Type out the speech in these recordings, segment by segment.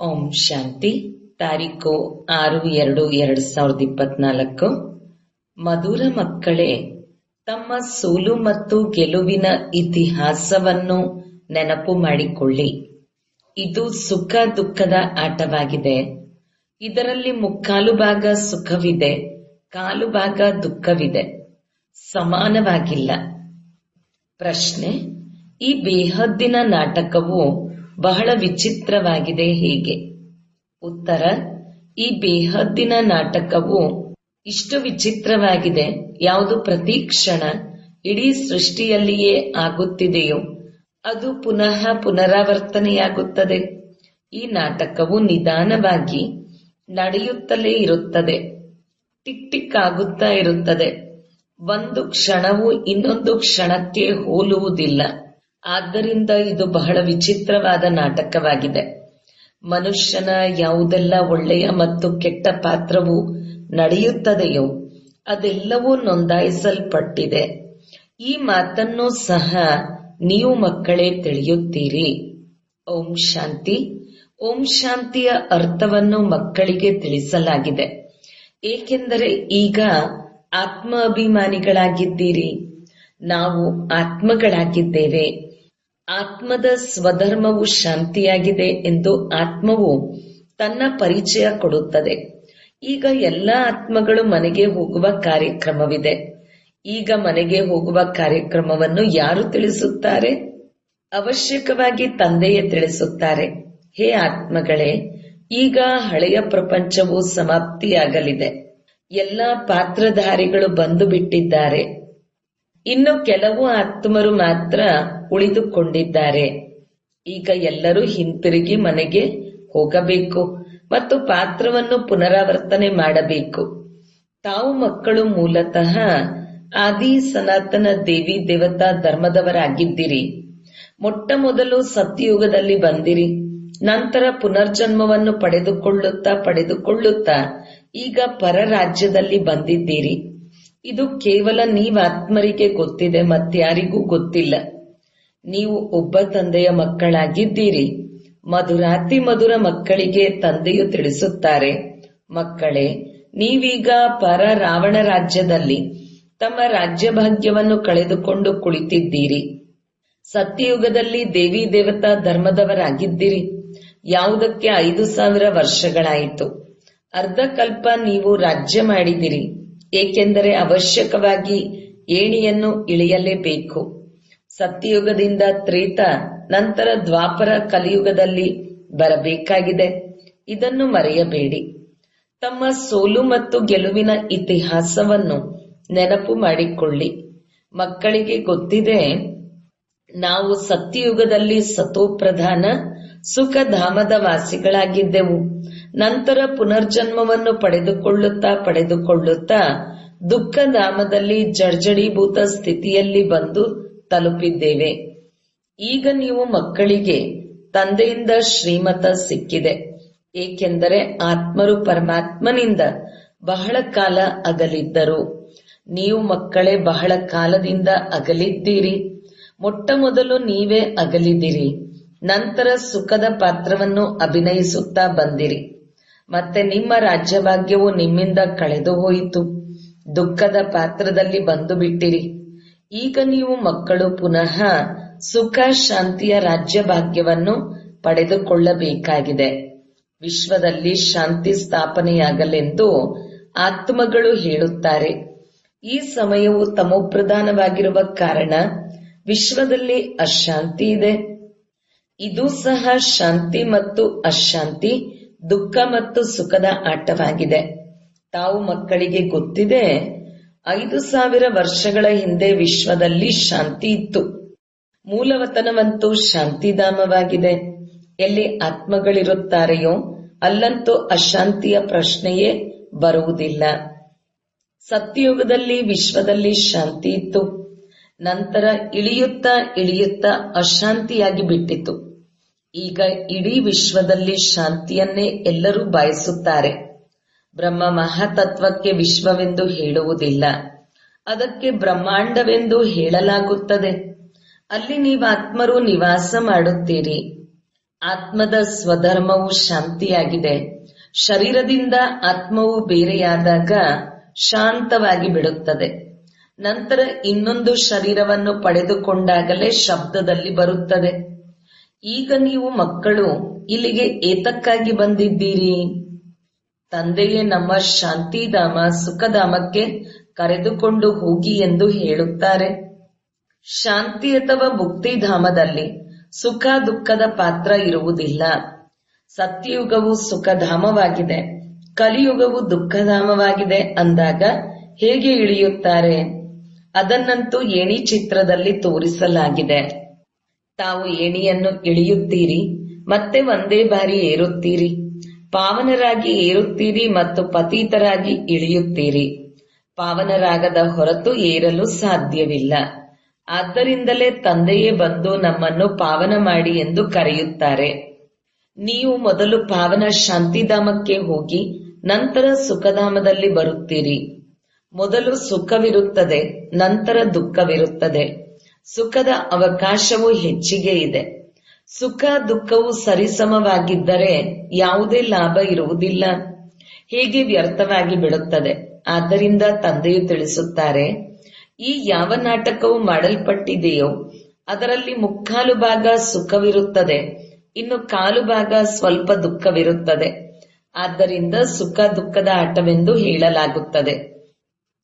ಓಂ ಶಾಂತಿ. ತಾರೀಕು 6/2/2024. ಮಧುರ ಮಕ್ಕಳೇ, ತಮ್ಮ ಸೋಲು ಮತ್ತು ಗೆಲುವಿನ ಇತಿಹಾಸವನ್ನು ನೆನಪು ಮಾಡಿಕೊಳ್ಳಿ. ಇದು ಸುಖ ದುಃಖದ ಆಟವಾಗಿದೆ. ಇದರಲ್ಲಿ ಮುಕ್ಕಾಲು ಭಾಗ ಸುಖವಿದೆ, ಕಾಲು ಭಾಗ ದುಃಖವಿದೆ. ಸಮಾನವಾಗಿಲ್ಲ. ಪ್ರಶ್ನೆ: ಈ ಬೇಹದ್ದಿನ ನಾಟಕವು ಬಹಳ ವಿಚಿತ್ರವಾಗಿದೆ, ಹೇಗೆ? ಉತ್ತರ: ಈ ಬೇಹದ್ದಿನ ನಾಟಕವು ಇಷ್ಟು ವಿಚಿತ್ರವಾಗಿದೆ, ಯಾವುದು ಪ್ರತಿ ಕ್ಷಣ ಇಡೀ ಸೃಷ್ಟಿಯಲ್ಲಿಯೇ ಆಗುತ್ತಿದೆಯೋ ಅದು ಪುನಃ ಪುನರಾವರ್ತನೆಯಾಗುತ್ತದೆ. ಈ ನಾಟಕವು ನಿಧಾನವಾಗಿ ನಡೆಯುತ್ತಲೇ ಇರುತ್ತದೆ, ಟಿಕ್ ಟಿಕ್ ಆಗುತ್ತಾ ಇರುತ್ತದೆ. ಒಂದು ಕ್ಷಣವು ಇನ್ನೊಂದು ಕ್ಷಣಕ್ಕೆ ಹೋಲುವುದಿಲ್ಲ. ಆದ್ದರಿಂದ ಇದು ಬಹಳ ವಿಚಿತ್ರವಾದ ನಾಟಕವಾಗಿದೆ. ಮನುಷ್ಯನ ಯಾವುದೆಲ್ಲ ಒಳ್ಳೆಯ ಮತ್ತು ಕೆಟ್ಟ ಪಾತ್ರವು ನಡೆಯುತ್ತದೆಯೋ ಅದೆಲ್ಲವೂ ನೋಂದಾಯಿಸಲ್ಪಟ್ಟಿದೆ. ಈ ಮಾತನ್ನು ಸಹ ನೀವು ಮಕ್ಕಳೇ ತಿಳಿಯುತ್ತೀರಿ. ಓಂ ಶಾಂತಿ. ಓಂ ಶಾಂತಿಯ ಅರ್ಥವನ್ನು ಮಕ್ಕಳಿಗೆ ತಿಳಿಸಲಾಗಿದೆ, ಏಕೆಂದರೆ ಈಗ ಆತ್ಮ ಅಭಿಮಾನಿಗಳಾಗಿದ್ದೀರಿ. ನಾವು ಆತ್ಮಗಳಾಗಿದ್ದೇವೆ. ಆತ್ಮದ ಸ್ವಧರ್ಮವು ಶಾಂತಿಯಾಗಿದೆ ಎಂದು ಆತ್ಮವು ತನ್ನ ಪರಿಚಯ ಕೊಡುತ್ತದೆ. ಈಗ ಎಲ್ಲ ಆತ್ಮಗಳು ಮನೆಗೆ ಹೋಗುವ ಕಾರ್ಯಕ್ರಮವಿದೆ. ಈಗ ಮನೆಗೆ ಹೋಗುವ ಕಾರ್ಯಕ್ರಮವನ್ನು ಯಾರು ತಿಳಿಸುತ್ತಾರೆ? ಅವಶ್ಯಕವಾಗಿ ತಂದೆಯೇ ತಿಳಿಸುತ್ತಾರೆ. ಹೇ ಆತ್ಮಗಳೇ, ಈಗ ಹಳೆಯ ಪ್ರಪಂಚವು ಸಮಾಪ್ತಿಯಾಗಲಿದೆ. ಎಲ್ಲ ಪಾತ್ರಧಾರಿಗಳು ಬಂದು ಬಿಟ್ಟಿದ್ದಾರೆ. ಇನ್ನು ಕೆಲವು ಆತ್ಮರು ಮಾತ್ರ ಉಳಿದುಕೊಂಡಿದ್ದಾರೆ. ಈಗ ಎಲ್ಲರೂ ಹಿಂತಿರುಗಿ ಮನೆಗೆ ಹೋಗಬೇಕು ಮತ್ತು ಪಾತ್ರವನ್ನು ಪುನರಾವರ್ತನೆ ಮಾಡಬೇಕು. ತಾವು ಮಕ್ಕಳು ಮೂಲತಃ ಆದಿ ಸನಾತನ ದೇವಿ ದೇವತಾ ಧರ್ಮದವರಾಗಿದ್ದೀರಿ. ಮೊಟ್ಟ ಮೊದಲು ಸತ್ಯಯುಗದಲ್ಲಿ ಬಂದಿರಿ. ನಂತರ ಪುನರ್ಜನ್ಮವನ್ನು ಪಡೆದುಕೊಳ್ಳುತ್ತಾ ಈಗ ಪರ ರಾಜ್ಯದಲ್ಲಿ ಬಂದಿದ್ದೀರಿ. ಇದು ಕೇವಲ ನೀವಾತ್ಮರಿಗೆ ಗೊತ್ತಿದೆ, ಮತ್ಯಾರಿಗೂ ಗೊತ್ತಿಲ್ಲ. ನೀವು ಒಬ್ಬ ತಂದೆಯ ಮಕ್ಕಳಾಗಿದ್ದೀರಿ. ಮಧುರಾತಿ ಮಧುರ ಮಕ್ಕಳಿಗೆ ತಂದೆಯು ತಿಳಿಸುತ್ತಾರೆ, ಮಕ್ಕಳೇ, ನೀವೀಗ ಪರ ರಾವಣ ರಾಜ್ಯದಲ್ಲಿ ತಮ್ಮ ರಾಜ್ಯ ಭಾಗ್ಯವನ್ನು ಕಳೆದುಕೊಂಡು ಕುಳಿತಿದ್ದೀರಿ. ಸತ್ಯಯುಗದಲ್ಲಿ ದೇವಿ ದೇವತಾ ಧರ್ಮದವರಾಗಿದ್ದೀರಿ. ಯಾವುದಕ್ಕೆ 5,000 ವರ್ಷಗಳಾಯಿತು. ಅರ್ಧ ಕಲ್ಪ ನೀವು ರಾಜ್ಯ ಮಾಡಿದಿರಿ, ಏಕೆಂದರೆ ಅವಶ್ಯಕವಾಗಿ ಏಣಿಯನ್ನು ಇಳಿಯಲೇಬೇಕು. ಸತ್ಯಯುಗದಿಂದ ತ್ರೇತ, ನಂತರ ದ್ವಾಪರ ಕಲಿಯುಗದಲ್ಲಿ ಬರಬೇಕಾಗಿದೆ. ಇದನ್ನು ಮರೆಯಬೇಡಿ. ತಮ್ಮ ಸೋಲು ಮತ್ತು ಗೆಲುವಿನ ಇತಿಹಾಸವನ್ನು ನೆನಪು ಮಾಡಿಕೊಳ್ಳಿ. ಮಕ್ಕಳಿಗೆ ಗೊತ್ತಿದೆ, ನಾವು ಸತ್ಯಯುಗದಲ್ಲಿ ಸತೋಪ್ರಧಾನ ಸುಖಧಾಮದ ವಾಸಿಗಳಾಗಿದ್ದೆವು. ನಂತರ ಪುನರ್ಜನ್ಮವನ್ನು ಪಡೆದುಕೊಳ್ಳುತ್ತಾ ದುಃಖಧಾಮದಲ್ಲಿ ಜರ್ಜಡೀಭೂತ ಸ್ಥಿತಿಯಲ್ಲಿ ಬಂದು ತಲುಪಿದ್ದೇವೆ. ಈಗ ನೀವು ಮಕ್ಕಳಿಗೆ ತಂದೆಯಿಂದ ಶ್ರೀಮತ ಸಿಕ್ಕಿದೆ, ಏಕೆಂದರೆ ಆತ್ಮರು ಪರಮಾತ್ಮನಿಂದ ಬಹಳ ಕಾಲ ಅಗಲಿದ್ದರು. ನೀವು ಮಕ್ಕಳೇ ಬಹಳ ಕಾಲದಿಂದ ಅಗಲಿದ್ದೀರಿ. ಮೊಟ್ಟ ಮೊದಲು ನೀವೇ ಅಗಲಿದಿರಿ. ನಂತರ ಸುಖದ ಪಾತ್ರವನ್ನು ಅಭಿನಯಿಸುತ್ತಾ ಬಂದಿರಿ. ಮತ್ತೆ ನಿಮ್ಮ ರಾಜ್ಯಭಾಗ್ಯವು ನಿಮ್ಮಿಂದ ಕಳೆದು ಹೋಯಿತು. ದುಃಖದ ಪಾತ್ರದಲ್ಲಿ ಬಂದು ಬಿಟ್ಟಿರಿ. ಈಗ ನೀವು ಮಕ್ಕಳು ಪುನಃ ಸುಖ ಶಾಂತಿಯ ರಾಜ್ಯ ಭಾಗ್ಯವನ್ನು ಪಡೆದುಕೊಳ್ಳಬೇಕಾಗಿದೆ. ವಿಶ್ವದಲ್ಲಿ ಶಾಂತಿ ಸ್ಥಾಪನೆಯಾಗಲೆಂದು ಆತ್ಮಗಳು ಹೇಳುತ್ತಾರೆ. ಈ ಸಮಯವು ತಮೋಪ್ರಧಾನವಾಗಿರುವ ಕಾರಣ ವಿಶ್ವದಲ್ಲಿ ಅಶಾಂತಿ ಇದೆ. ಇದು ಸಹ ಶಾಂತಿ ಮತ್ತು ಅಶಾಂತಿ, ದುಃಖ ಮತ್ತು ಸುಖದ ಆಟವಾಗಿದೆ. ತಾವು ಮಕ್ಕಳಿಗೆ ಗೊತ್ತಿದೆ, 5,000 ವರ್ಷಗಳ ಹಿಂದೆ ವಿಶ್ವದಲ್ಲಿ ಶಾಂತಿ ಇತ್ತು. ಮೂಲವತನವಂತೂ ಶಾಂತಿಧಾಮವಾಗಿದೆ. ಎಲ್ಲಿ ಆತ್ಮಗಳಿರುತ್ತಾರೆಯೋ ಅಲ್ಲಂತೂ ಅಶಾಂತಿಯ ಪ್ರಶ್ನೆಯೇ ಬರುವುದಿಲ್ಲ. ಸತ್ಯಯುಗದಲ್ಲಿ ವಿಶ್ವದಲ್ಲಿ ಶಾಂತಿ ಇತ್ತು. ನಂತರ ಇಳಿಯುತ್ತಾ ಅಶಾಂತಿಯಾಗಿ ಬಿಟ್ಟಿತು. ಈಗ ಇಡೀ ವಿಶ್ವದಲ್ಲಿ ಶಾಂತಿಯನ್ನೇ ಎಲ್ಲರೂ ಬಯಸುತ್ತಾರೆ. ಬ್ರಹ್ಮ ಮಹಾತತ್ವಕ್ಕೆ ವಿಶ್ವವೆಂದು ಹೇಳುವುದಿಲ್ಲ, ಅದಕ್ಕೆ ಬ್ರಹ್ಮಾಂಡವೆಂದು ಹೇಳಲಾಗುತ್ತದೆ. ಅಲ್ಲಿ ನೀವಾತ್ಮರು ನಿವಾಸ ಮಾಡುತ್ತೀರಿ. ಆತ್ಮದ ಸ್ವಧರ್ಮವು ಶಾಂತಿಯಾಗಿದೆ. ಶರೀರದಿಂದ ಆತ್ಮವು ಬೇರೆಯಾದಾಗ ಶಾಂತವಾಗಿ ಬಿಡುತ್ತದೆ. ನಂತರ ಇನ್ನೊಂದು ಶರೀರವನ್ನು ಪಡೆದುಕೊಂಡಾಗಲೇ ಶಬ್ದದಲ್ಲಿ ಬರುತ್ತದೆ. ಈಗ ನೀವು ಮಕ್ಕಳು ಇಲ್ಲಿಗೆ ಏತಕ್ಕಾಗಿ ಬಂದಿದ್ದೀರಿ? ತಂದೆಯೇ ನಮ್ಮ ಶಾಂತಿಧಾಮ ಸುಖಧಾಮಕ್ಕೆ ಕರೆದುಕೊಂಡು ಹೋಗಿ ಎಂದು ಹೇಳುತ್ತಾರೆ. ಶಾಂತಿ ಅಥವಾ ಮುಕ್ತಿಧಾಮದಲ್ಲಿ ಸುಖ ದುಃಖದ ಪಾತ್ರ ಇರುವುದಿಲ್ಲ. ಸತ್ಯಯುಗವು ಸುಖಧಾಮವಾಗಿದೆ, ಕಲಿಯುಗವು ದುಃಖಧಾಮವಾಗಿದೆ ಅಂದಾಗ ಹೇಗೆ ಇಳಿಯುತ್ತಾರೆ? ಅದನ್ನಂತೂ ಏಣಿ ಚಿತ್ರದಲ್ಲಿ ತೋರಿಸಲಾಗಿದೆ. ತಾವು ಏಣಿಯನ್ನು ಇಳಿಯುತ್ತೀರಿ, ಮತ್ತೆ ಒಂದೇ ಬಾರಿ ಏರುತ್ತೀರಿ. ಪಾವನರಾಗಿ ಏರುತ್ತೀರಿ ಮತ್ತು ಪತೀತರಾಗಿ ಇಳಿಯುತ್ತೀರಿ. ಪಾವನರಾಗದ ಹೊರತು ಏರಲು ಸಾಧ್ಯವಿಲ್ಲ. ಆದ್ದರಿಂದಲೇ ತಂದೆಯೇ ಬಂದು ನಮ್ಮನ್ನು ಪಾವನ ಮಾಡಿ ಎಂದು ಕರೆಯುತ್ತಾರೆ. ನೀವು ಮೊದಲು ಪಾವನ ಶಾಂತಿಧಾಮಕ್ಕೆ ಹೋಗಿ ನಂತರ ಸುಖಧಾಮದಲ್ಲಿ ಬರುತ್ತೀರಿ. ಮೊದಲು ಸುಖವಿರುತ್ತದೆ, ನಂತರ ದುಃಖವಿರುತ್ತದೆ. ಸುಖದ ಅವಕಾಶವು ಹೆಚ್ಚಿಗೆ ಇದೆ. ಸುಖ ದುಃಖವು ಸರಿಸಮವಾಗಿದ್ದರೆ ಯಾವುದೇ ಲಾಭ ಇರುವುದಿಲ್ಲ, ಹೇಗೆ ವ್ಯರ್ಥವಾಗಿ ಬಿಡುತ್ತದೆ. ಆದ್ದರಿಂದ ತಂದೆಯು ತಿಳಿಸುತ್ತಾರೆ, ಈ ಯಾವ ನಾಟಕವು ಮಾಡಲ್ಪಟ್ಟಿದೆಯೋ ಅದರಲ್ಲಿ ಮುಕ್ಕಾಲು ಭಾಗ ಸುಖವಿರುತ್ತದೆ, ಇನ್ನು ಕಾಲು ಭಾಗ ಸ್ವಲ್ಪ ದುಃಖವಿರುತ್ತದೆ. ಆದ್ದರಿಂದ ಸುಖ ದುಃಖದ ಆಟವೆಂದು ಹೇಳಲಾಗುತ್ತದೆ.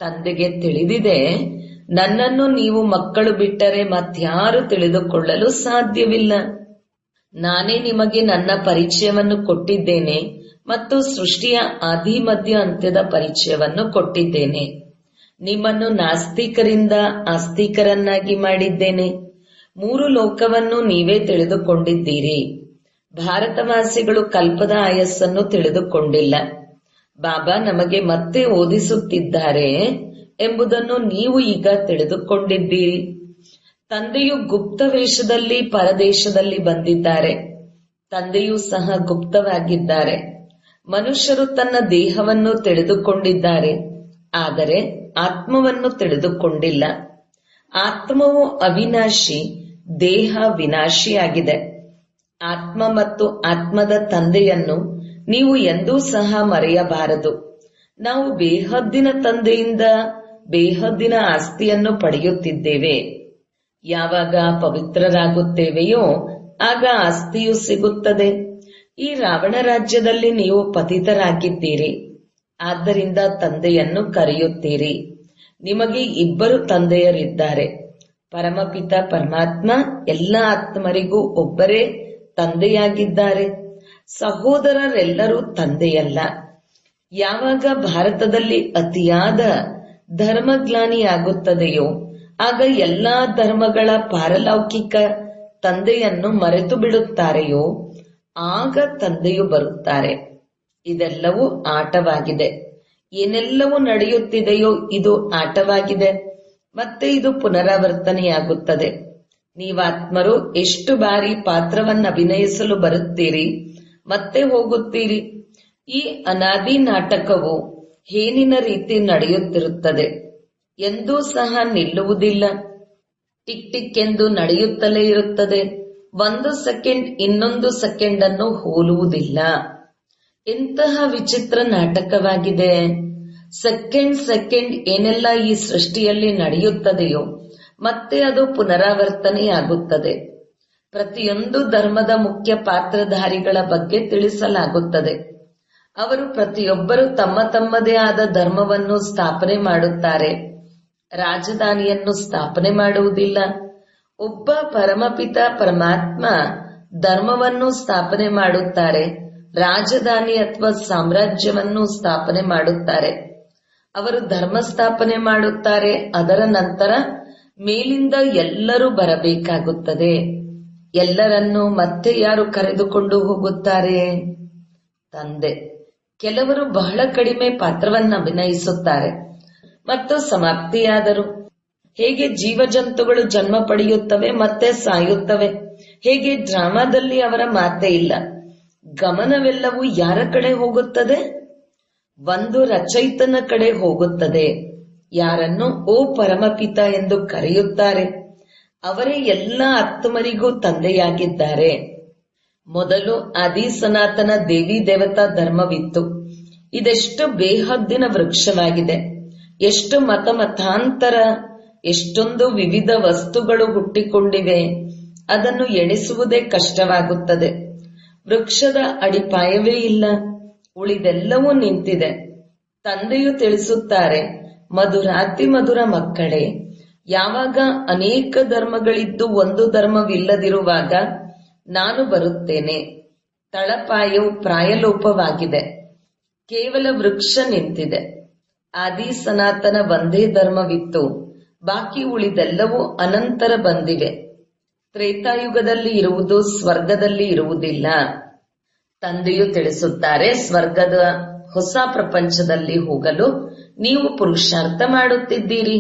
ತಂದೆಗೆ ತಿಳಿದಿದೆ, ನನ್ನನ್ನು ನೀವು ಮಕ್ಕಳು ಬಿಟ್ಟರೆ ಮತ್ಯಾರು ತಿಳಿದುಕೊಳ್ಳಲು ಸಾಧ್ಯವಿಲ್ಲ. ನಾನೇ ನಿಮಗೆ ನನ್ನ ಪರಿಚಯವನ್ನು ಕೊಟ್ಟಿದ್ದೇನೆ ಮತ್ತು ಸೃಷ್ಟಿಯ ಆದಿ ಮಧ್ಯ ಅಂತ್ಯದ ಪರಿಚಯವನ್ನು ಕೊಟ್ಟಿದ್ದೇನೆ. ನಿಮ್ಮನ್ನು ನಾಸ್ತಿಕರಿಂದ ಆಸ್ತಿಕರನ್ನಾಗಿ ಮಾಡಿದ್ದೇನೆ. 3 ಲೋಕವನ್ನು ನೀವೇ ತಿಳಿದುಕೊಂಡಿದ್ದೀರಿ. ಭಾರತವಾಸಿಗಳು ಕಲ್ಪದ ಆಯಸ್ಸನ್ನು ತಿಳಿದುಕೊಂಡಿಲ್ಲ. ಬಾಬಾ ನಮಗೆ ಮತ್ತೆ ಓದಿಸುತ್ತಿದ್ದಾರೆ ಎಂಬುದನ್ನು ನೀವು ಈಗ ತಿಳಿದುಕೊಂಡಿದ್ದೀರಿ. ತಂದೆಯು ಗುಪ್ತ ವೇಷದಲ್ಲಿ ಪರದೇಶದಲ್ಲಿ ಬಂದಿದ್ದಾರೆ. ತಂದೆಯೂ ಸಹ ಗುಪ್ತವಾಗಿದ್ದಾರೆ. ಮನುಷ್ಯರು ತನ್ನ ದೇಹವನ್ನು ತಿಳಿದುಕೊಂಡಿದ್ದಾರೆ, ಆದರೆ ಆತ್ಮವನ್ನು ತಿಳಿದುಕೊಂಡಿಲ್ಲ. ಆತ್ಮವು ಅವಿನಾಶಿ, ದೇಹ ವಿನಾಶಿಯಾಗಿದೆ. ಆತ್ಮ ಮತ್ತು ಆತ್ಮದ ತಂದೆಯನ್ನು ನೀವು ಎಂದೂ ಸಹ ಮರೆಯಬಾರದು. ನಾವು ಬೇಹದ್ದಿನ ತಂದೆಯಿಂದ ಬೇಹದ್ದಿನ ಆಸ್ತಿಯನ್ನು ಪಡೆಯುತ್ತಿದ್ದೇವೆ. ಯಾವಾಗ ಪವಿತ್ರರಾಗುತ್ತೇವೆಯೋ ಆಗ ಆಸ್ತಿಯು ಸಿಗುತ್ತದೆ. ಈ ರಾವಣ ರಾಜ್ಯದಲ್ಲಿ ನೀವು ಪತಿತರಾಗಿದ್ದೀರಿ, ಆದ್ದರಿಂದ ತಂದೆಯನ್ನು ಕರೆಯುತ್ತೀರಿ. ನಿಮಗೆ 2 ತಂದೆಯರಿದ್ದಾರೆ. ಪರಮಪಿತ ಪರಮಾತ್ಮ ಎಲ್ಲ ಆತ್ಮರಿಗೂ ಒಬ್ಬರೇ ತಂದೆಯಾಗಿದ್ದಾರೆ. ಸಹೋದರರೆಲ್ಲರೂ ತಂದೆಯಲ್ಲ. ಯಾವಾಗ ಭಾರತದಲ್ಲಿ ಅತಿಯಾದ ಧರ್ಮಗ್ಲಾನಿಯಾಗುತ್ತದೆಯೋ ಆಗ ಎಲ್ಲಾ ಧರ್ಮಗಳ ಪಾರಲೌಕಿಕ ತಂದೆಯನ್ನು ಮರೆತು ಬಿಡುತ್ತಾರೆಯೋ ಆಗ ತಂದೆಯು ಬರುತ್ತಾರೆ. ಇದೆಲ್ಲವೂ ಆಟವಾಗಿದೆ. ಏನೆಲ್ಲವೂ ನಡೆಯುತ್ತಿದೆಯೋ ಇದು ಆಟವಾಗಿದೆ, ಮತ್ತೆ ಇದು ಪುನರಾವರ್ತನೆಯಾಗುತ್ತದೆ. ನೀವಾತ್ಮರು ಎಷ್ಟು ಬಾರಿ ಪಾತ್ರವನ್ನು ಅಭಿನಯಿಸಲು ಬರುತ್ತೀರಿ, ಮತ್ತೆ ಹೋಗುತ್ತೀರಿ. ಈ ಅನಾದಿ ನಾಟಕವು ಹೇನಿನ ರೀತಿ ನಡೆಯುತ್ತಿರುತ್ತದೆ, ಎಂದೂ ಸಹ ನಿಲ್ಲುವುದಿಲ್ಲ. ಟಿಕ್ ಟಿಕ್ ಎಂದು ನಡೆಯುತ್ತಲೇ ಇರುತ್ತದೆ. 1 ಸೆಕೆಂಡ್ ಇನ್ನೊಂದು ಸೆಕೆಂಡ್ ಅನ್ನು ಹೋಲುವುದಿಲ್ಲ. ಎಂತಹ ವಿಚಿತ್ರ ನಾಟಕವಾಗಿದೆ. ಸೆಕೆಂಡ್ ಏನೆಲ್ಲ ಈ ಸೃಷ್ಟಿಯಲ್ಲಿ ನಡೆಯುತ್ತದೆಯೋ ಮತ್ತೆ ಅದು ಪುನರಾವರ್ತನೆಯಾಗುತ್ತದೆ. ಪ್ರತಿಯೊಂದು ಧರ್ಮದ ಮುಖ್ಯ ಪಾತ್ರಧಾರಿಗಳ ಬಗ್ಗೆ ತಿಳಿಸಲಾಗುತ್ತದೆ. ಅವರು ಪ್ರತಿಯೊಬ್ಬರು ತಮ್ಮ ತಮ್ಮದೇ ಆದ ಧರ್ಮವನ್ನು ಸ್ಥಾಪನೆ ಮಾಡುತ್ತಾರೆ. ರಾಜಧಾನಿಯನ್ನು ಸ್ಥಾಪನೆ ಮಾಡುವುದಿಲ್ಲ. ಒಬ್ಬ ಪರಮಪಿತ ಪರಮಾತ್ಮ ಧರ್ಮವನ್ನು ಸ್ಥಾಪನೆ ಮಾಡುತ್ತಾರೆ, ರಾಜಧಾನಿ ಅಥವಾ ಸಾಮ್ರಾಜ್ಯವನ್ನು ಸ್ಥಾಪನೆ ಮಾಡುತ್ತಾರೆ. ಅವರು ಧರ್ಮ ಸ್ಥಾಪನೆ ಮಾಡುತ್ತಾರೆ. ಅದರ ನಂತರ ಮೇಲಿಂದ ಎಲ್ಲರೂ ಬರಬೇಕಾಗುತ್ತದೆ. ಎಲ್ಲರನ್ನೂ ಮತ್ತೆ ಯಾರು ಕರೆದುಕೊಂಡು ಹೋಗುತ್ತಾರೆ? ತಂದೆ. ಕೆಲವರು ಬಹಳ ಕಡಿಮೆ ಪಾತ್ರವನ್ನು ಅಭಿನಯಿಸುತ್ತಾರೆ ಮತ್ತು ಸಮಾಪ್ತಿಯಾದರು. ಹೇಗೆ ಜೀವಜಂತುಗಳು ಜನ್ಮ ಪಡೆಯುತ್ತವೆ ಮತ್ತೆ ಸಾಯುತ್ತವೆ, ಹೇಗೆ ಡ್ರಾಮಾದಲ್ಲಿ ಅವರ ಮಾತೇ ಇಲ್ಲ. ಗಮನವೆಲ್ಲವೂ ಯಾರ ಕಡೆ ಹೋಗುತ್ತದೆ? ಒಂದು ರಚಯಿತನ ಕಡೆ ಹೋಗುತ್ತದೆ. ಯಾರನ್ನು ಓ ಪರಮಪಿತ ಎಂದು ಕರೆಯುತ್ತಾರೆ. ಅವರೇ ಎಲ್ಲ ಆತ್ಮರಿಗೂ ತಂದೆಯಾಗಿದ್ದಾರೆ. ಮೊದಲು ಆದಿ ಸನಾತನ ದೇವಿ ದೇವತಾ ಧರ್ಮವಿತ್ತು. ಇದೆಷ್ಟು ಬೇಹದ್ದಿನ ವೃಕ್ಷವಾಗಿದೆ. ಎಷ್ಟು ಮತಾಂತರ, ಎಷ್ಟೊಂದು ವಿವಿಧ ವಸ್ತುಗಳು ಹುಟ್ಟಿಕೊಂಡಿವೆ. ಅದನ್ನು ಎಣಿಸುವುದೇ ಕಷ್ಟವಾಗುತ್ತದೆ. ವೃಕ್ಷದ ಅಡಿಪಾಯವೇ ಇಲ್ಲ, ಉಳಿದೆಲ್ಲವೂ ನಿಂತಿದೆ. ತಂದೆಯು ತಿಳಿಸುತ್ತಾರೆ, ಮಧುರಾತಿ ಮಧುರ ಮಕ್ಕಳೇ, ಯಾವಾಗ ಅನೇಕ ಧರ್ಮಗಳಿದ್ದು ಒಂದು ಧರ್ಮವಿಲ್ಲದಿರುವಾಗ ನಾನು ಬರುತ್ತೇನೆ. ತಳಪಾಯವು ಪ್ರಾಯಲೋಪವಾಗಿದೆ, ಕೇವಲ ವೃಕ್ಷ ನಿಂತಿದೆ. ಆದಿ ಸನಾತನ ಒಂದೇ ಧರ್ಮವಿತ್ತು, ಬಾಕಿ ಉಳಿದೆಲ್ಲವೂ ಅನಂತರ ಬಂದಿವೆ. ತ್ರೇತಾಯುಗದಲ್ಲಿ ಇರುವುದು ಸ್ವರ್ಗದಲ್ಲಿ ಇರುವುದಿಲ್ಲ. ತಂದೆಯು ತಿಳಿಸುತ್ತಾರೆ, ಸ್ವರ್ಗದ ಹೊಸ ಪ್ರಪಂಚದಲ್ಲಿ ಹೋಗಲು ನೀವು ಪುರುಷಾರ್ಥ ಮಾಡುತ್ತಿದ್ದೀರಿ.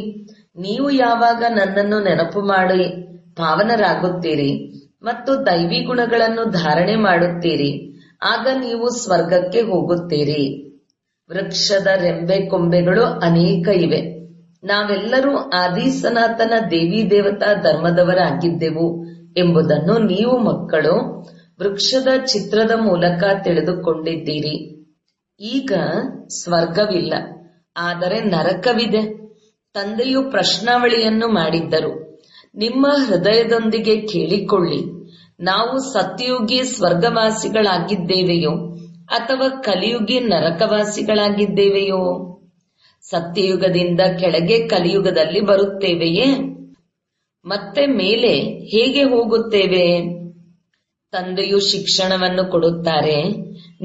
ನೀವು ಯಾವಾಗ ನನ್ನನ್ನು ನೆನಪು ಮಾಡಿ ಪಾವನರಾಗುತ್ತೀರಿ ಮತ್ತು ದೈವಿ ಗುಣಗಳನ್ನು ಧಾರಣೆ ಮಾಡುತ್ತೀರಿ, ಆಗ ನೀವು ಸ್ವರ್ಗಕ್ಕೆ ಹೋಗುತ್ತೀರಿ. ವೃಕ್ಷದ ರೆಂಬೆ ಕೊಂಬೆಗಳು ಅನೇಕ ಇವೆ. ನಾವೆಲ್ಲರೂ ಆದಿ ಸನಾತನ ದೇವಿ ದೇವತಾ ಧರ್ಮದವರಾಗಿದ್ದೆವು ಎಂಬುದನ್ನು ನೀವು ಮಕ್ಕಳು ವೃಕ್ಷದ ಚಿತ್ರದ ಮೂಲಕ ತಿಳಿದುಕೊಂಡಿದ್ದೀರಿ. ಈಗ ಸ್ವರ್ಗವಿಲ್ಲ, ಆದರೆ ನರಕವಿದೆ. ತಂದೆಯು ಪ್ರಶ್ನಾವಳಿಯನ್ನು ಮಾಡಿದ್ದರು. ನಿಮ್ಮ ಹೃದಯದೊಂದಿಗೆ ಕೇಳಿಕೊಳ್ಳಿ, ನಾವು ಸತ್ಯಯುಗಿ ಸ್ವರ್ಗವಾಸಿಗಳಾಗಿದ್ದೇವೆಯೋ ಅಥವಾ ಕಲಿಯುಗಿ ನರಕವಾಸಿಗಳಾಗಿದ್ದೇವೆಯೋ? ಸತ್ಯಯುಗದಿಂದ ಕೆಳಗೆ ಕಲಿಯುಗದಲ್ಲಿ ಬರುತ್ತೇವೆಯೇ? ಮತ್ತೆ ಮೇಲೆ ಹೇಗೆ ಹೋಗುತ್ತೇವೆ? ತಂದೆಯು ಶಿಕ್ಷಣವನ್ನು ಕೊಡುತ್ತಾರೆ.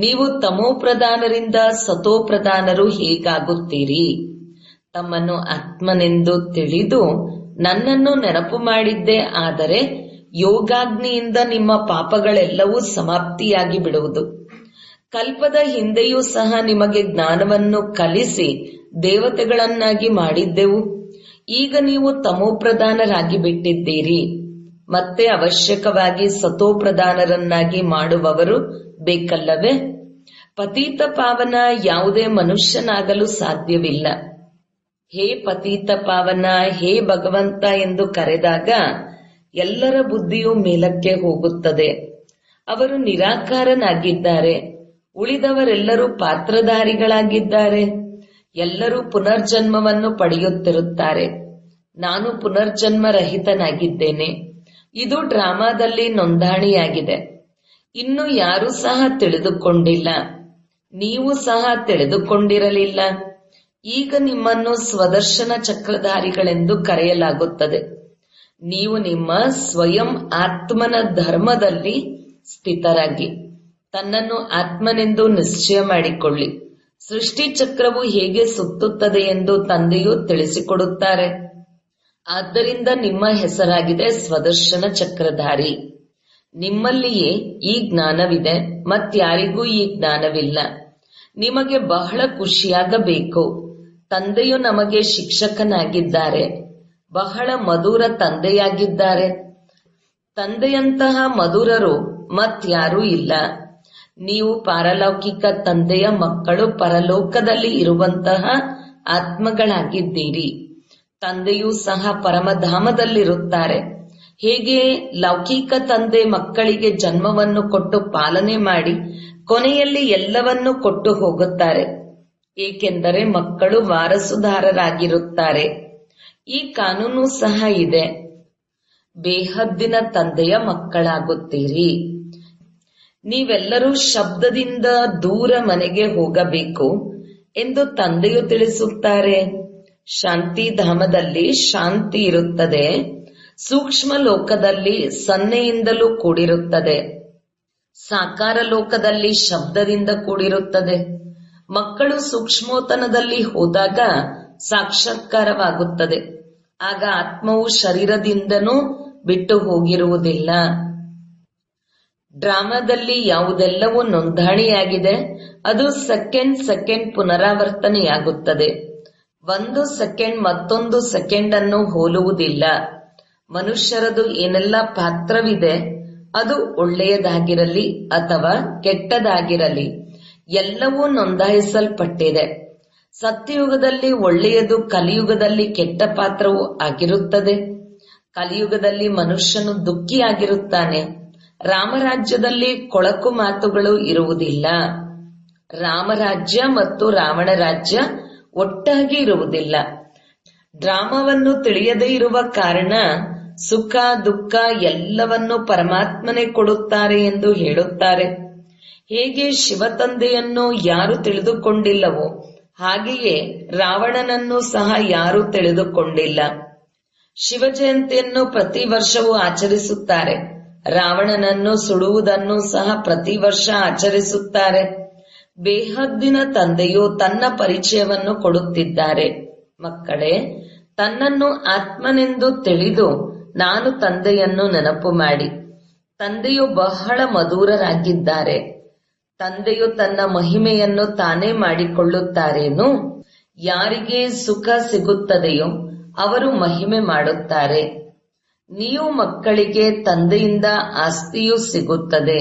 ನೀವು ತಮೋಪ್ರಧಾನರಿಂದ ಸತೋಪ್ರಧಾನರು ಹೇಗಾಗುತ್ತೀರಿ? ತಮ್ಮನ್ನು ಆತ್ಮನೆಂದು ತಿಳಿದು ನನ್ನನ್ನು ನೆನಪು ಮಾಡಿದ್ದೇ ಆದರೆ ಯೋಗಾಗ್ನಿಯಿಂದ ನಿಮ್ಮ ಪಾಪಗಳೆಲ್ಲವೂ ಸಮಾಪ್ತಿಯಾಗಿ ಬಿಡುವುದು. ಕಲ್ಪದ ಹಿಂದೆಯೂ ಸಹ ನಿಮಗೆ ಜ್ಞಾನವನ್ನು ಕಲಿಸಿ ದೇವತೆಗಳನ್ನಾಗಿ ಮಾಡಿದ್ದೆವು. ಈಗ ನೀವು ತಮೋಪ್ರಧಾನರಾಗಿ ಬಿಟ್ಟಿದ್ದೀರಿ. ಮತ್ತೆ ಅವಶ್ಯಕವಾಗಿ ಸತೋಪ್ರಧಾನರನ್ನಾಗಿ ಮಾಡುವವರು ಬೇಕಲ್ಲವೇ? ಪತೀತ ಪಾವನ ಯಾವುದೇ ಮನುಷ್ಯನಾಗಲು ಸಾಧ್ಯವಿಲ್ಲ. ಹೇ ಪತೀತ ಪಾವನ, ಹೇ ಭಗವಂತ ಎಂದು ಕರೆದಾಗ ಎಲ್ಲರ ಬುದ್ಧಿಯು ಮೇಲಕ್ಕೆ ಹೋಗುತ್ತದೆ. ಅವರು ನಿರಾಕಾರನಾಗಿದ್ದಾರೆ. ಉಳಿದವರೆಲ್ಲರೂ ಪಾತ್ರಧಾರಿಗಳಾಗಿದ್ದಾರೆ. ಎಲ್ಲರೂ ಪುನರ್ಜನ್ಮವನ್ನು ಪಡೆಯುತ್ತಿರುತ್ತಾರೆ. ನಾನು ಪುನರ್ಜನ್ಮ ರಹಿತನಾಗಿದ್ದೇನೆ. ಇದು ಡ್ರಾಮಾದಲ್ಲಿ ನೋಂದಣಿಯಾಗಿದೆ. ಇನ್ನು ಯಾರೂ ಸಹ ತಿಳಿದುಕೊಂಡಿಲ್ಲ. ನೀವು ಸಹ ತಿಳಿದುಕೊಂಡಿರಲಿಲ್ಲ. ಈಗ ನಿಮ್ಮನ್ನು ಸ್ವದರ್ಶನ ಚಕ್ರಧಾರಿಗಳೆಂದು ಕರೆಯಲಾಗುತ್ತದೆ. ನೀವು ನಿಮ್ಮ ಸ್ವಯಂ ಆತ್ಮನ ಧರ್ಮದಲ್ಲಿ ಸ್ಥಿತರಾಗಿ ತನ್ನನ್ನು ಆತ್ಮನೆಂದು ನಿಶ್ಚಯ ಮಾಡಿಕೊಳ್ಳಿ. ಸೃಷ್ಟಿ ಚಕ್ರವು ಹೇಗೆ ಸುತ್ತುತ್ತದೆ ಎಂದು ತಂದೆಯು ತಿಳಿಸಿಕೊಡುತ್ತಾರೆ. ಆದ್ದರಿಂದ ನಿಮ್ಮ ಹೆಸರಾಗಿದೆ ಸ್ವದರ್ಶನ ಚಕ್ರಧಾರಿ. ನಿಮ್ಮಲ್ಲಿಯೇ ಈ ಜ್ಞಾನವಿದೆ, ಮತ್ಯಾರಿಗೂ ಈ ಜ್ಞಾನವಿಲ್ಲ. ನಿಮಗೆ ಬಹಳ ಖುಷಿಯಾಗಬೇಕು. ತಂದೆಯು ನಮಗೆ ಶಿಕ್ಷಕನಾಗಿದ್ದಾರೆ. ಬಹಳ ಮಧುರ ತಂದೆಯಾಗಿದ್ದಾರೆ. ತಂದೆಯಂತಹ ಮಧುರರು ಮತ್ಯಾರೂ ಇಲ್ಲ. ನೀವು ಪಾರಲೌಕಿಕ ತಂದೆಯ ಮಕ್ಕಳು, ಪರಲೋಕದಲ್ಲಿ ಇರುವಂತಹ ಆತ್ಮಗಳಾಗಿದ್ದೀರಿ. ತಂದೆಯೂ ಸಹ ಪರಮಧಾಮದಲ್ಲಿರುತ್ತಾರೆ. ಹೇಗೆ ಲೌಕಿಕ ತಂದೆ ಮಕ್ಕಳಿಗೆ ಜನ್ಮವನ್ನು ಕೊಟ್ಟು ಪಾಲನೆ ಮಾಡಿ ಕೊನೆಯಲ್ಲಿ ಎಲ್ಲವನ್ನೂ ಕೊಟ್ಟು ಹೋಗುತ್ತಾರೆ, ಏಕೆಂದರೆ ಮಕ್ಕಳು ವಾರಸುದಾರರಾಗಿರುತ್ತಾರೆ. ಈ ಕಾನೂನು ಸಹ ಇದೆ. ಬೇಹದ್ದಿನ ತಂದೆಯ ಮಕ್ಕಳಾಗುತ್ತೀರಿ. ನೀವೆಲ್ಲರೂ ಶಬ್ದದಿಂದ ದೂರ ಮನೆಗೆ ಹೋಗಬೇಕು ಎಂದು ತಂದೆಯು ತಿಳಿಸುತ್ತಾರೆ. ಶಾಂತಿಧಾಮದಲ್ಲಿ ಶಾಂತಿ ಇರುತ್ತದೆ. ಸೂಕ್ಷ್ಮ ಲೋಕದಲ್ಲಿ ಸನ್ನೆಯಿಂದಲೂ ಕೂಡಿರುತ್ತದೆ. ಸಾಕಾರ ಲೋಕದಲ್ಲಿ ಶಬ್ದದಿಂದ ಕೂಡಿರುತ್ತದೆ. ಮಕ್ಕಳು ಸೂಕ್ಷ್ಮೋತನದಲ್ಲಿ ಹೋದಾಗ ಸಾಕ್ಷಾತ್ಕಾರವಾಗುತ್ತದೆ. ಆಗ ಆತ್ಮವು ಶರೀರದಿಂದನೂ ಬಿಟ್ಟು ಹೋಗಿರುವುದಿಲ್ಲ. ಡ್ರಾಮಾದಲ್ಲಿ ಯಾವುದೆಲ್ಲವೂ ನೋಂದಣಿಯಾಗಿದೆ ಅದು ಸೆಕೆಂಡ್ ಪುನರಾವರ್ತನೆಯಾಗುತ್ತದೆ. 1 ಸೆಕೆಂಡ್ ಮತ್ತೊಂದು ಸೆಕೆಂಡ್ ಅನ್ನು ಹೋಲುವುದಿಲ್ಲ. ಮನುಷ್ಯರದು ಏನೆಲ್ಲ ಪಾತ್ರವಿದೆ, ಅದು ಒಳ್ಳೆಯದಾಗಿರಲಿ ಅಥವಾ ಕೆಟ್ಟದಾಗಿರಲಿ, ಎಲ್ಲವೂ ನೋಂದಾಯಿಸಲ್ಪಟ್ಟಿದೆ. ಸತ್ಯಯುಗದಲ್ಲಿ ಒಳ್ಳೆಯದು, ಕಲಿಯುಗದಲ್ಲಿ ಕೆಟ್ಟ ಪಾತ್ರವೂ ಆಗಿರುತ್ತದೆ. ಕಲಿಯುಗದಲ್ಲಿ ಮನುಷ್ಯನು ದುಃಖಿಯಾಗಿರುತ್ತಾನೆ. ರಾಮರಾಜ್ಯದಲ್ಲಿ ಕೊಳಕು ಮಾತುಗಳು ಇರುವುದಿಲ್ಲ. ರಾಮರಾಜ್ಯ ಮತ್ತು ರಾವಣ ರಾಜ್ಯ ಒಟ್ಟಾಗಿ ಇರುವುದಿಲ್ಲ. ಡ್ರಾಮವನ್ನು ತಿಳಿಯದೇ ಇರುವ ಕಾರಣ ಸುಖ ದುಃಖ ಎಲ್ಲವನ್ನೂ ಪರಮಾತ್ಮನೇ ಕೊಡುತ್ತಾರೆ ಎಂದು ಹೇಳುತ್ತಾರೆ. ಹೇಗೆ ಶಿವತಂದೆಯನ್ನು ಯಾರು ತಿಳಿದುಕೊಂಡಿಲ್ಲವೋ ಹಾಗೆಯೇ ರಾವಣನನ್ನು ಸಹ ಯಾರೂ ತಿಳಿದುಕೊಂಡಿಲ್ಲ. ಶಿವ ಜಯಂತಿಯನ್ನು ಪ್ರತಿ ವರ್ಷವೂ ಆಚರಿಸುತ್ತಾರೆ. ರಾವಣನನ್ನು ಸುಡುವುದನ್ನು ಸಹ ಪ್ರತಿ ವರ್ಷ ಆಚರಿಸುತ್ತಾರೆ. ಬೇಹದ್ದಿನ ತಂದೆಯು ತನ್ನ ಪರಿಚಯವನ್ನು ಕೊಡುತ್ತಿದ್ದಾರೆ. ಮಕ್ಕಳೇ, ತನ್ನನ್ನು ಆತ್ಮನೆಂದು ತಿಳಿದು ನಾನು ತಂದೆಯನ್ನು ನೆನಪು ಮಾಡಿ. ತಂದೆಯು ಬಹಳ ಮಧುರರಾಗಿದ್ದಾರೆ. ತಂದೆಯು ತನ್ನ ಮಹಿಮೆಯನ್ನು ತಾನೇ ಮಾಡಿಕೊಳ್ಳುತ್ತಾರೇನು? ಯಾರಿಗೆ ಸುಖ ಸಿಗುತ್ತದೆಯೋ ಅವರು ಮಹಿಮೆ ಮಾಡುತ್ತಾರೆ. ನೀವು ಮಕ್ಕಳಿಗೆ ತಂದೆಯಿಂದ ಆಸ್ತಿಯೂ ಸಿಗುತ್ತದೆ.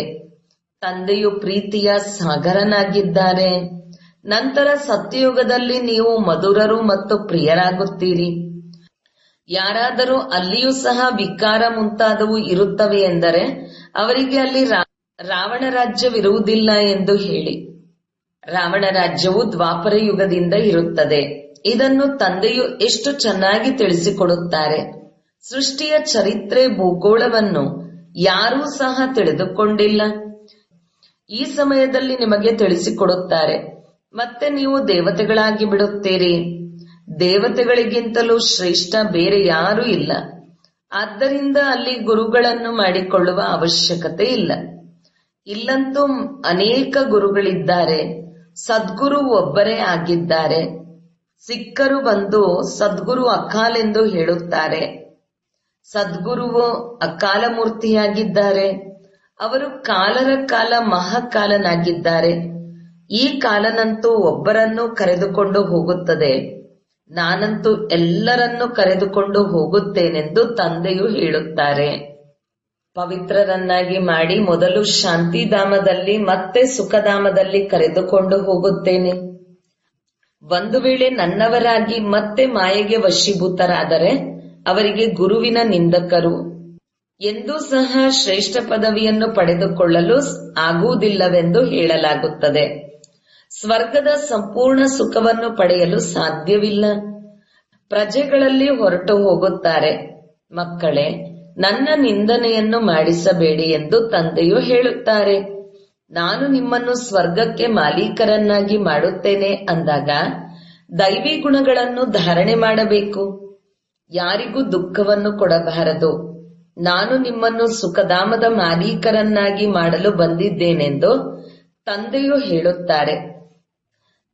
ತಂದೆಯು ಪ್ರೀತಿಯ ಸಾಗರನಾಗಿದ್ದಾರೆ. ನಂತರ ಸತ್ಯಯುಗದಲ್ಲಿ ನೀವು ಮಧುರರು ಮತ್ತು ಪ್ರಿಯರಾಗುತ್ತೀರಿ. ಯಾರಾದರೂ ಅಲ್ಲಿಯೂ ಸಹ ವಿಕಾರ ಮುಂತಾದವು ಇರುತ್ತವೆ ಎಂದರೆ ಅವರಿಗೆ ಅಲ್ಲಿ ರಾವಣ ರಾಜ್ಯವಿರುವುದಿಲ್ಲ ಎಂದು ಹೇಳಿ. ರಾವಣ ರಾಜ್ಯವು ದ್ವಾಪರ ಯುಗದಿಂದ ಇರುತ್ತದೆ. ಇದನ್ನು ತಂದೆಯು ಎಷ್ಟು ಚೆನ್ನಾಗಿ ತಿಳಿಸಿಕೊಡುತ್ತಾರೆ. ಸೃಷ್ಟಿಯ ಚರಿತ್ರೆ ಭೂಗೋಳವನ್ನು ಯಾರೂ ಸಹ ತಿಳಿದುಕೊಂಡಿಲ್ಲ. ಈ ಸಮಯದಲ್ಲಿ ನಿಮಗೆ ತಿಳಿಸಿಕೊಡುತ್ತಾರೆ. ಮತ್ತೆ ನೀವು ದೇವತೆಗಳಾಗಿ ಬಿಡುತ್ತೀರಿ. ದೇವತೆಗಳಿಗಿಂತಲೂ ಶ್ರೇಷ್ಠ ಬೇರೆ ಯಾರೂ ಇಲ್ಲ. ಆದ್ದರಿಂದ ಅಲ್ಲಿ ಗುರುಗಳನ್ನು ಮಾಡಿಕೊಳ್ಳುವ ಅವಶ್ಯಕತೆ ಇಲ್ಲ. ಇಲ್ಲಂತೂ ಅನೇಕ ಗುರುಗಳಿದ್ದಾರೆ. ಸದ್ಗುರು ಒಬ್ಬರೇ ಆಗಿದ್ದಾರೆ. ಸಿಖ್ಖರು ಬಂದು ಸದ್ಗುರು ಅಕಾಲ್ ಎಂದು ಹೇಳುತ್ತಾರೆ. ಸದ್ಗುರುವು ಅಕಾಲ ಮೂರ್ತಿಯಾಗಿದ್ದಾರೆ. ಅವರು ಕಾಲರ ಕಾಲ ಮಹಾಕಾಲನಾಗಿದ್ದಾರೆ. ಈ ಕಾಲನಂತೂ ಒಬ್ಬರನ್ನು ಕರೆದುಕೊಂಡು ಹೋಗುತ್ತದೆ. ನಾನಂತೂ ಎಲ್ಲರನ್ನೂ ಕರೆದುಕೊಂಡು ಹೋಗುತ್ತೇನೆಂದು ತಂದೆಯು ಹೇಳುತ್ತಾರೆ. ಪವಿತ್ರರನ್ನಾಗಿ ಮಾಡಿ ಮೊದಲು ಶಾಂತಿಧಾಮದಲ್ಲಿ ಮತ್ತೆ ಸುಖಧಾಮದಲ್ಲಿ ಕರೆದುಕೊಂಡು ಹೋಗುತ್ತೇನೆ. ಒಂದು ವೇಳೆ ನನ್ನವರಾಗಿ ಮತ್ತೆ ಮಾಯೆಗೆ ವಶೀಭೂತರಾದರೆ ಅವರಿಗೆ ಗುರುವಿನ ನಿಂದಕರು ಎಂದೂ ಸಹ ಶ್ರೇಷ್ಠ ಪದವಿಯನ್ನು ಪಡೆದುಕೊಳ್ಳಲು ಆಗುವುದಿಲ್ಲವೆಂದು ಹೇಳಲಾಗುತ್ತದೆ. ಸ್ವರ್ಗದ ಸಂಪೂರ್ಣ ಸುಖವನ್ನು ಪಡೆಯಲು ಸಾಧ್ಯವಿಲ್ಲ. ಪ್ರಜೆಗಳಲ್ಲಿ ಹೊರಟು ಹೋಗುತ್ತಾರೆ. ಮಕ್ಕಳೇ, ನನ್ನ ನಿಂದನೆಯನ್ನು ಮಾಡಿಸಬೇಡಿ ಎಂದು ತಂದೆಯು ಹೇಳುತ್ತಾರೆ. ನಾನು ನಿಮ್ಮನ್ನು ಸ್ವರ್ಗಕ್ಕೆ ಮಾಲೀಕರನ್ನಾಗಿ ಮಾಡುತ್ತೇನೆ ಅಂದಾಗ ದೈವಿ ಗುಣಗಳನ್ನು ಧಾರಣೆ ಮಾಡಬೇಕು. ಯಾರಿಗೂ ದುಃಖವನ್ನು ಕೊಡಬಾರದು. ನಾನು ನಿಮ್ಮನ್ನು ಸುಖಧಾಮದ ಮಾಲೀಕರನ್ನಾಗಿ ಮಾಡಲು ಬಂದಿದ್ದೇನೆಂದು ತಂದೆಯು ಹೇಳುತ್ತಾರೆ.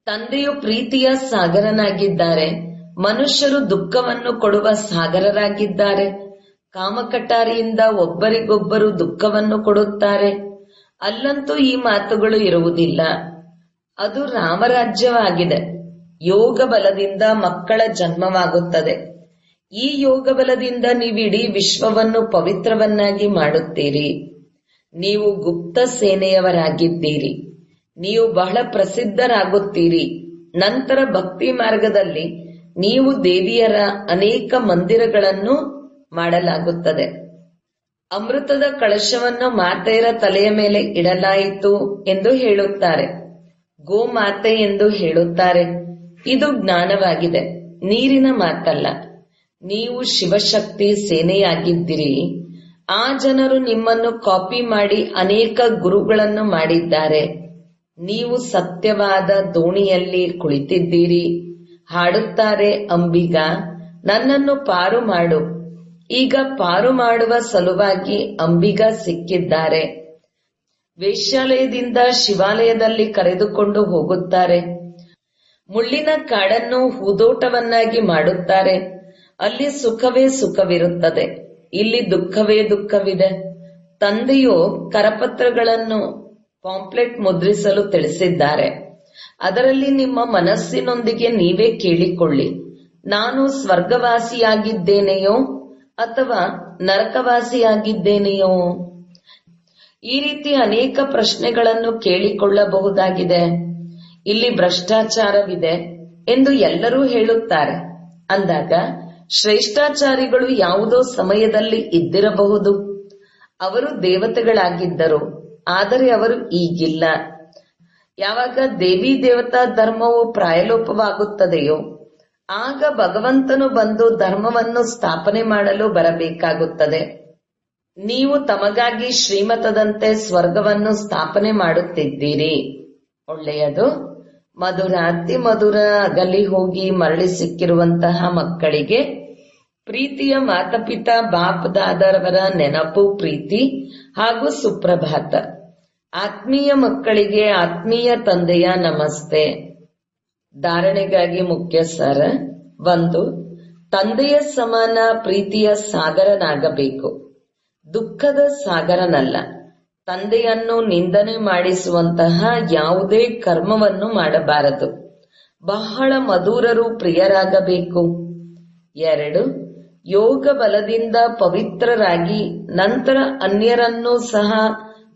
ತಂದೆಯು ಪ್ರೀತಿಯ ಸಾಗರನಾಗಿದ್ದಾರೆ. ಮನುಷ್ಯರು ದುಃಖವನ್ನು ಕೊಡುವ ಸಾಗರರಾಗಿದ್ದಾರೆ. ಕಾಮಕಟಾರಿಯಿಂದ ಒಬ್ಬರಿಗೊಬ್ಬರು ದುಃಖವನ್ನು ಕೊಡುತ್ತಾರೆ. ಅಲ್ಲಂತೂ ಈ ಮಾತುಗಳು ಇರುವುದಿಲ್ಲ. ಅದು ರಾಮರಾಜ್ಯವಾಗಿದೆ. ಯೋಗ ಬಲದಿಂದ ಮಕ್ಕಳ ಜನ್ಮವಾಗುತ್ತದೆ. ಈ ಯೋಗ ಬಲದಿಂದ ನೀವಿಡೀ ವಿಶ್ವವನ್ನು ಪವಿತ್ರವನ್ನಾಗಿ ಮಾಡುತ್ತೀರಿ. ನೀವು ಗುಪ್ತ ಸೇನೆಯವರಾಗಿದ್ದೀರಿ. ನೀವು ಬಹಳ ಪ್ರಸಿದ್ಧರಾಗುತ್ತೀರಿ. ನಂತರ ಭಕ್ತಿ ಮಾರ್ಗದಲ್ಲಿ ನೀವು ದೇವಿಯರ ಅನೇಕ ಮಂದಿರಗಳನ್ನು ಮಾಡಲಾಗುತ್ತದೆ. ಅಮೃತದ ಕಳಶವನ್ನು ಮಾತೆಯರ ತಲೆಯ ಮೇಲೆ ಇಡಲಾಯಿತು ಎಂದು ಹೇಳುತ್ತಾರೆ. ಗೋಮಾತೆ ಎಂದು ಹೇಳುತ್ತಾರೆ. ಇದು ಜ್ಞಾನವಾಗಿದೆ, ನೀರಿನ ಮಾತಲ್ಲ. ನೀವು ಶಿವಶಕ್ತಿ ಸೇನೆಯಾಗಿದ್ದೀರಿ. ಆ ಜನರು ನಿಮ್ಮನ್ನು ಕಾಪಿ ಮಾಡಿ ಅನೇಕ ಗುರುಗಳನ್ನು ಮಾಡಿದ್ದಾರೆ. ನೀವು ಸತ್ಯವಾದ ದೋಣಿಯಲ್ಲಿ ಕುಳಿತಿದ್ದೀರಿ. ಹಾಡುತ್ತಾರೆ ಅಂಬಿಗ, ನನ್ನನ್ನು ಪಾರು ಮಾಡು. ಈಗ ಪಾರು ಮಾಡುವ ಸಲುವಾಗಿ ಅಂಬಿಗ ಸಿಕ್ಕಿದ್ದಾರೆ. ವೇಶ್ಯಾಲಯದಿಂದ ಶಿವಾಲಯದಲ್ಲಿ ಕರೆದುಕೊಂಡು ಹೋಗುತ್ತಾರೆ. ಮುಳ್ಳಿನ ಕಾಡನ್ನು ಹೂದೋಟವನ್ನಾಗಿ ಮಾಡುತ್ತಾರೆ. ಅಲ್ಲಿ ಸುಖವೇ ಸುಖವಿರುತ್ತದೆ. ಇಲ್ಲಿ ದುಃಖವೇ ದುಃಖವಿದೆ. ತಂದೆಯು ಕರಪತ್ರಗಳನ್ನು ಪಾಂಪ್ಲೆಟ್ ಮುದ್ರಿಸಲು ತಿಳಿಸಿದ್ದಾರೆ. ಅದರಲ್ಲಿ ನಿಮ್ಮ ಮನಸ್ಸಿನೊಂದಿಗೆ ನೀವೇ ಕೇಳಿಕೊಳ್ಳಿ, ನಾನು ಸ್ವರ್ಗವಾಸಿಯಾಗಿದ್ದೇನೆಯೋ ಅಥವಾ ನರಕವಾಸಿಯಾಗಿದ್ದೇನೆಯೋ? ಈ ರೀತಿ ಅನೇಕ ಪ್ರಶ್ನೆಗಳನ್ನು ಕೇಳಿಕೊಳ್ಳಬಹುದಾಗಿದೆ. ಇಲ್ಲಿ ಭ್ರಷ್ಟಾಚಾರವಿದೆ ಎಂದು ಎಲ್ಲರೂ ಹೇಳುತ್ತಾರೆ. ಅಂದಾಗ ಶ್ರೇಷ್ಠಾಚಾರಿಗಳು ಯಾವುದೋ ಸಮಯದಲ್ಲಿ ಇದ್ದಿರಬಹುದು. ಅವರು ದೇವತೆಗಳಾಗಿದ್ದರು, ಆದರೆ ಅವರು ಈಗಿಲ್ಲ. ಯಾವಾಗ ದೇವಿ ದೇವತಾ ಧರ್ಮವು ಪ್ರಾಯಲೋಪವಾಗುತ್ತದೆಯೋ ಆಗ ಭಗವಂತನು ಬಂದು ಧರ್ಮವನ್ನು ಸ್ಥಾಪನೆ ಮಾಡಲು ಬರಬೇಕಾಗುತ್ತದೆ. ನೀವು ತಮಗಾಗಿ ಶ್ರೀಮತದಂತೆ ಸ್ವರ್ಗವನ್ನು ಸ್ಥಾಪನೆ ಮಾಡುತ್ತಿದ್ದೀರಿ. ಒಳ್ಳೆಯದು. ಮಧುರ, ಅತಿ ಮಧುರ ಅಗಲಿ ಹೋಗಿ ಮರಳಿ ಸಿಕ್ಕಿರುವಂತಹ ಮಕ್ಕಳಿಗೆ ಪ್ರೀತಿಯ ಮಾತಾಪಿತಾ ಬಾಪ್ ದಾದರವರ ನೆನಪು, ಪ್ರೀತಿ ಹಾಗೂ ಸುಪ್ರಭಾತ. ಆತ್ಮೀಯ ಮಕ್ಕಳಿಗೆ ಆತ್ಮೀಯ ತಂದೆಯ ನಮಸ್ತೆ. ಧಾರಣೆಗಾಗಿ ಮುಖ್ಯ ಸಾರ. 1. ತಂದೆಯ ಸಮಾನ ಪ್ರೀತಿಯ ಸಾಗರನಾಗಬೇಕು, ದುಃಖದ ಸಾಗರನಲ್ಲ. ತಂದೆಯನ್ನು ನಿಂದನೆ ಮಾಡಿಸುವಂತಹ ಯಾವುದೇ ಕರ್ಮವನ್ನು ಮಾಡಬಾರದು. ಬಹಳ ಮಧುರರು, ಪ್ರಿಯರಾಗಬೇಕು. 2. ಯೋಗ ಬಲದಿಂದ ಪವಿತ್ರರಾಗಿ ನಂತರ ಅನ್ಯರನ್ನೂ ಸಹ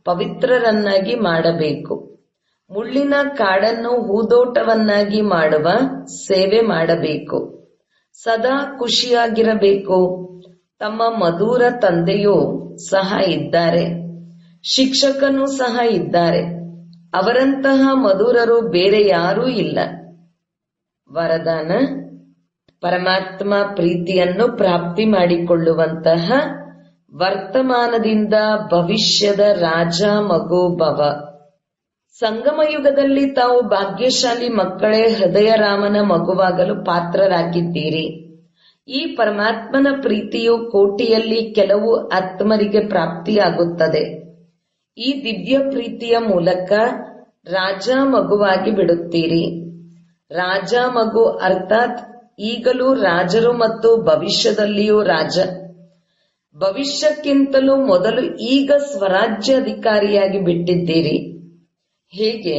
ಪವಿತ್ರರನ್ನಾಗಿ ಮಾಡಬೇಕು. ಮುಳ್ಳಿನ ಕಾಡನ್ನು ಹೂದೋಟವನ್ನಾಗಿ ಮಾಡುವ ಸೇವೆ ಮಾಡಬೇಕು. ಸದಾ ಖುಷಿಯಾಗಿರಬೇಕು. ತಮ್ಮ ಮಧುರ ತಂದೆಯೂ ಸಹ ಇದ್ದಾರೆ, ಶಿಕ್ಷಕನೂ ಸಹ ಇದ್ದಾರೆ. ಅವರಂತಹ ಮಧುರರು ಬೇರೆ ಯಾರೂ ಇಲ್ಲ. ವರದಾನ: ಪರಮಾತ್ಮ ಪ್ರೀತಿಯನ್ನು ಪ್ರಾಪ್ತಿ ಮಾಡಿಕೊಳ್ಳುವಂತಹ ವರ್ತಮಾನದಿಂದ ಭವಿಷ್ಯದ ರಾಜ ಮಗು ಭವ. ಸಂಗಮಯುಗದಲ್ಲಿ ತಾವು ಭಾಗ್ಯಶಾಲಿ ಮಕ್ಕಳೇ ಹೃದಯ ರಾಮನ ಮಗುವಾಗಲು ಪಾತ್ರರಾಗಿದ್ದೀರಿ. ಈ ಪರಮಾತ್ಮನ ಪ್ರೀತಿಯು ಕೋಟಿಯಲ್ಲಿ ಕೆಲವು ಆತ್ಮರಿಗೆ ಪ್ರಾಪ್ತಿಯಾಗುತ್ತದೆ. ಈ ದಿವ್ಯ ಪ್ರೀತಿಯ ಮೂಲಕ ರಾಜ ಮಗುವಾಗಿ ಬಿಡುತ್ತೀರಿ. ರಾಜ ಮಗು ಅರ್ಥಾತ್ ಈಗಲೂ ರಾಜರು ಮತ್ತು ಭವಿಷ್ಯದಲ್ಲಿಯೂ ರಾಜ. ಭವಿಷ್ಯಕ್ಕಿಂತಲೂ ಮೊದಲು ಈಗ ಸ್ವರಾಜ್ಯ ಅಧಿಕಾರಿಯಾಗಿ ಬಿಟ್ಟಿದ್ದೀರಿ. ಹೇಗೆ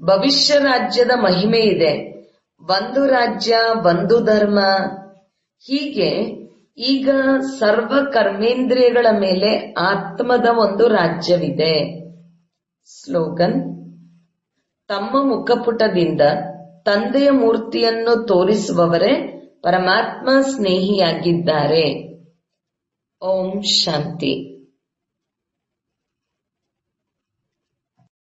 ಭವಿಷ್ಯ ರಾಜ್ಯದ ಮಹಿಮೆ ಇದೆ, ಒಂದು ರಾಜ್ಯ ಒಂದು ಧರ್ಮ. ಹೀಗೆ ಈಗ ಸರ್ವ ಕರ್ಮೇಂದ್ರಿಯಗಳ ಮೇಲೆ ಆತ್ಮದ ಒಂದು ರಾಜ್ಯವಿದೆ. ಸ್ಲೋಗನ್: ತಮ್ಮ ಮುಖಪುಟದಿಂದ ತಂದೆಯ ಮೂರ್ತಿಯನ್ನು ತೋರಿಸುವವರೇ ಪರಮಾತ್ಮ ಸ್ನೇಹಿಯಾಗಿದ್ದಾರೆ. ಓಂ ಶಾಂತಿ.